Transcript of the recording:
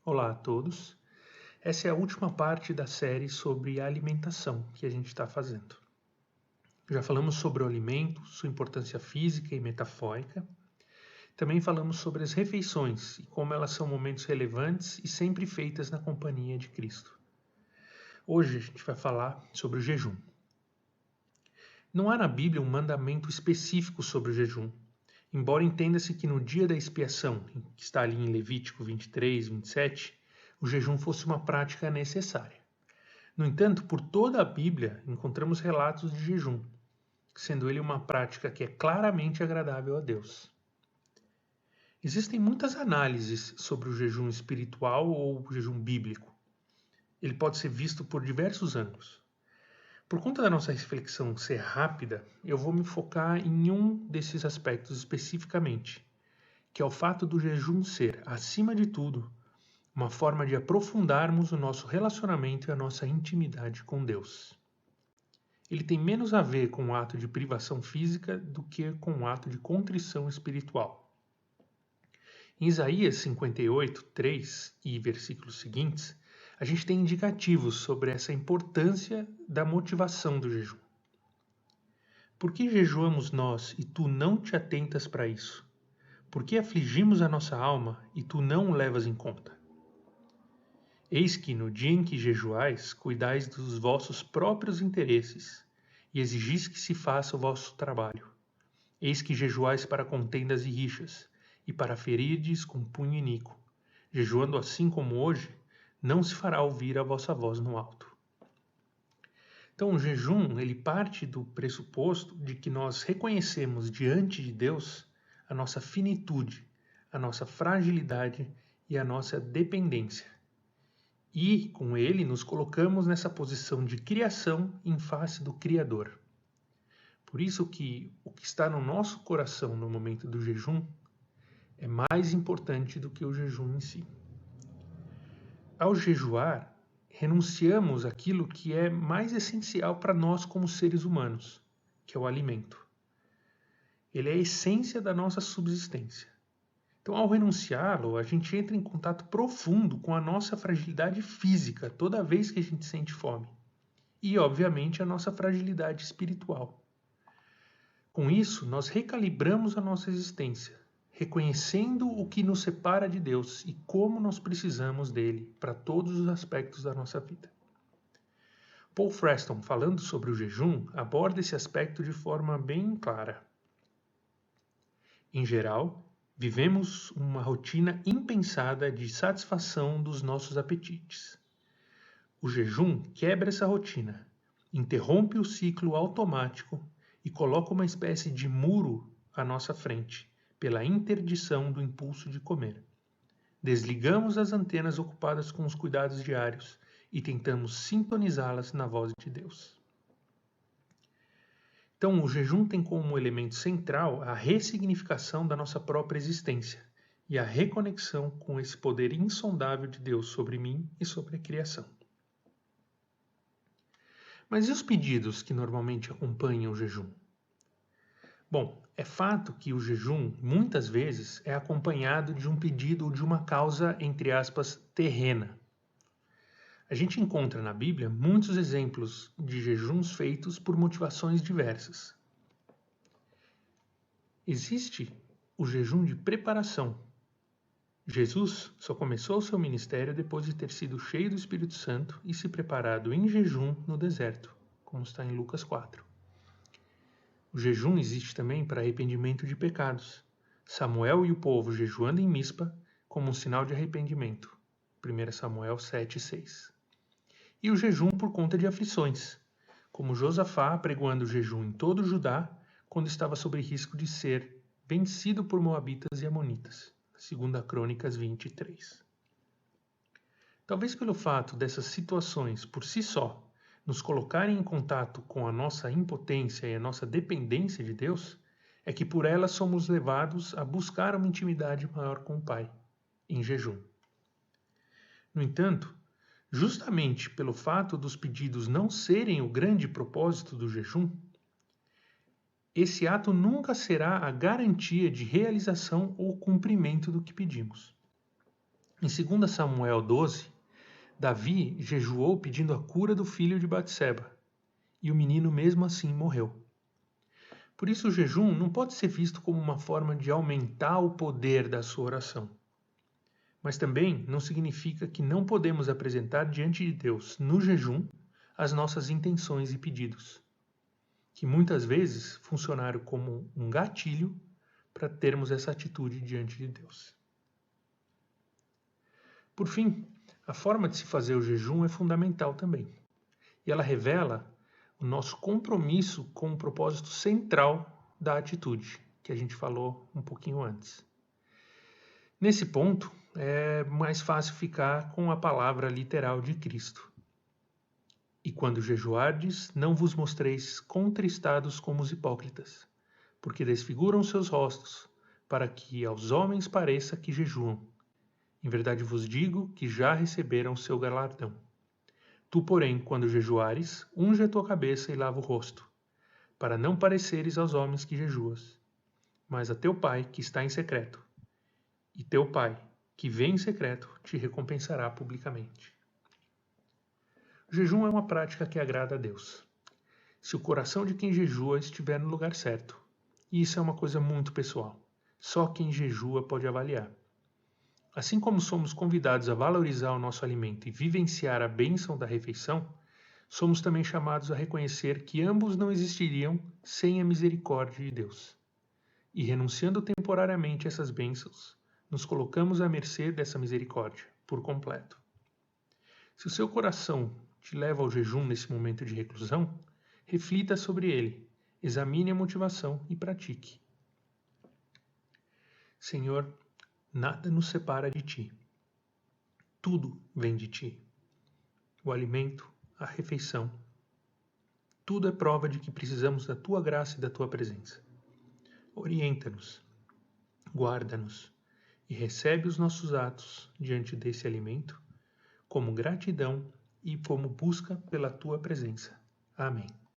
Olá a todos. Essa é a última parte da série sobre a alimentação que a gente está fazendo. Já falamos sobre o alimento, sua importância física e metafórica. Também falamos sobre as refeições e como elas são momentos relevantes e sempre feitas na companhia de Cristo. Hoje a gente vai falar sobre o jejum. Não há na Bíblia um mandamento específico sobre o jejum, embora entenda-se que no dia da expiação, que está ali em Levítico 23, 27, o jejum fosse uma prática necessária. No entanto, por toda a Bíblia encontramos relatos de jejum, sendo ele uma prática que é claramente agradável a Deus. Existem muitas análises sobre o jejum espiritual ou o jejum bíblico. Ele pode ser visto por diversos ângulos. Por conta da nossa reflexão ser rápida, eu vou me focar em um desses aspectos especificamente, que é o fato do jejum ser, acima de tudo, uma forma de aprofundarmos o nosso relacionamento e a nossa intimidade com Deus. Ele tem menos a ver com o ato de privação física do que com o ato de contrição espiritual. Em Isaías 58, 3 e versículos seguintes, a gente tem indicativos sobre essa importância da motivação do jejum. Por que jejuamos nós e tu não te atentas para isso? Por que afligimos a nossa alma e tu não o levas em conta? Eis que no dia em que jejuais, cuidais dos vossos próprios interesses e exigis que se faça o vosso trabalho. Eis que jejuais para contendas e rixas, e para ferirdes com punho iníquo. Jejuando assim como hoje, não se fará ouvir a vossa voz no alto. Então o jejum, ele parte do pressuposto de que nós reconhecemos diante de Deus a nossa finitude, a nossa fragilidade e a nossa dependência. E, com ele, nos colocamos nessa posição de criação em face do Criador. Por isso que o que está no nosso coração no momento do jejum é mais importante do que o jejum em si. Ao jejuar, renunciamos àquilo que é mais essencial para nós como seres humanos, que é o alimento. Ele é a essência da nossa subsistência. Então, ao renunciá-lo, a gente entra em contato profundo com a nossa fragilidade física toda vez que a gente sente fome. E, obviamente, a nossa fragilidade espiritual. Com isso, nós recalibramos a nossa existência, reconhecendo o que nos separa de Deus e como nós precisamos dele para todos os aspectos da nossa vida. Paul Freston, falando sobre o jejum, aborda esse aspecto de forma bem clara. Em geral, vivemos uma rotina impensada de satisfação dos nossos apetites. O jejum quebra essa rotina, interrompe o ciclo automático e coloca uma espécie de muro à nossa frente, pela interdição do impulso de comer. Desligamos as antenas ocupadas com os cuidados diários e tentamos sintonizá-las na voz de Deus. Então, o jejum tem como elemento central a ressignificação da nossa própria existência e a reconexão com esse poder insondável de Deus sobre mim e sobre a criação. Mas e os pedidos que normalmente acompanham o jejum? Bom, é fato que o jejum, muitas vezes, é acompanhado de um pedido ou de uma causa, entre aspas, terrena. A gente encontra na Bíblia muitos exemplos de jejuns feitos por motivações diversas. Existe o jejum de preparação. Jesus só começou o seu ministério depois de ter sido cheio do Espírito Santo e se preparado em jejum no deserto, como está em Lucas 4. O jejum existe também para arrependimento de pecados. Samuel e o povo jejuando em Mispa como um sinal de arrependimento. 1 Samuel 7:6. E o jejum por conta de aflições, como Josafá apregoando o jejum em todo o Judá quando estava sob risco de ser vencido por Moabitas e Amonitas. 2 Crônicas 23. Talvez pelo fato dessas situações por si só nos colocarem em contato com a nossa impotência e a nossa dependência de Deus, é que por elas somos levados a buscar uma intimidade maior com o Pai, em jejum. No entanto, justamente pelo fato dos pedidos não serem o grande propósito do jejum, esse ato nunca será a garantia de realização ou cumprimento do que pedimos. Em 2 Samuel 12, Davi jejuou pedindo a cura do filho de Batseba, e o menino mesmo assim morreu. Por isso o jejum não pode ser visto como uma forma de aumentar o poder da sua oração. Mas também não significa que não podemos apresentar diante de Deus, no jejum, as nossas intenções e pedidos, que muitas vezes funcionaram como um gatilho para termos essa atitude diante de Deus. Por fim, a forma de se fazer o jejum é fundamental também. E ela revela o nosso compromisso com o propósito central da atitude, que a gente falou um pouquinho antes. Nesse ponto, é mais fácil ficar com a palavra literal de Cristo. E quando jejuardes, não vos mostreis contristados como os hipócritas, porque desfiguram seus rostos, para que aos homens pareça que jejuam. Em verdade vos digo que já receberam seu galardão. Tu, porém, quando jejuares, unge a tua cabeça e lava o rosto, para não pareceres aos homens que jejuas, mas a teu Pai que está em secreto. E teu Pai, que vem em secreto, te recompensará publicamente. O jejum é uma prática que agrada a Deus, se o coração de quem jejua estiver no lugar certo. E isso é uma coisa muito pessoal. Só quem jejua pode avaliar. Assim como somos convidados a valorizar o nosso alimento e vivenciar a bênção da refeição, somos também chamados a reconhecer que ambos não existiriam sem a misericórdia de Deus. E renunciando temporariamente a essas bênçãos, nos colocamos à mercê dessa misericórdia, por completo. Se o seu coração te leva ao jejum nesse momento de reclusão, reflita sobre ele, examine a motivação e pratique. Senhor, nada nos separa de ti. Tudo vem de ti. O alimento, a refeição. Tudo é prova de que precisamos da tua graça e da tua presença. Orienta-nos, guarda-nos e recebe os nossos atos diante desse alimento como gratidão e como busca pela tua presença. Amém.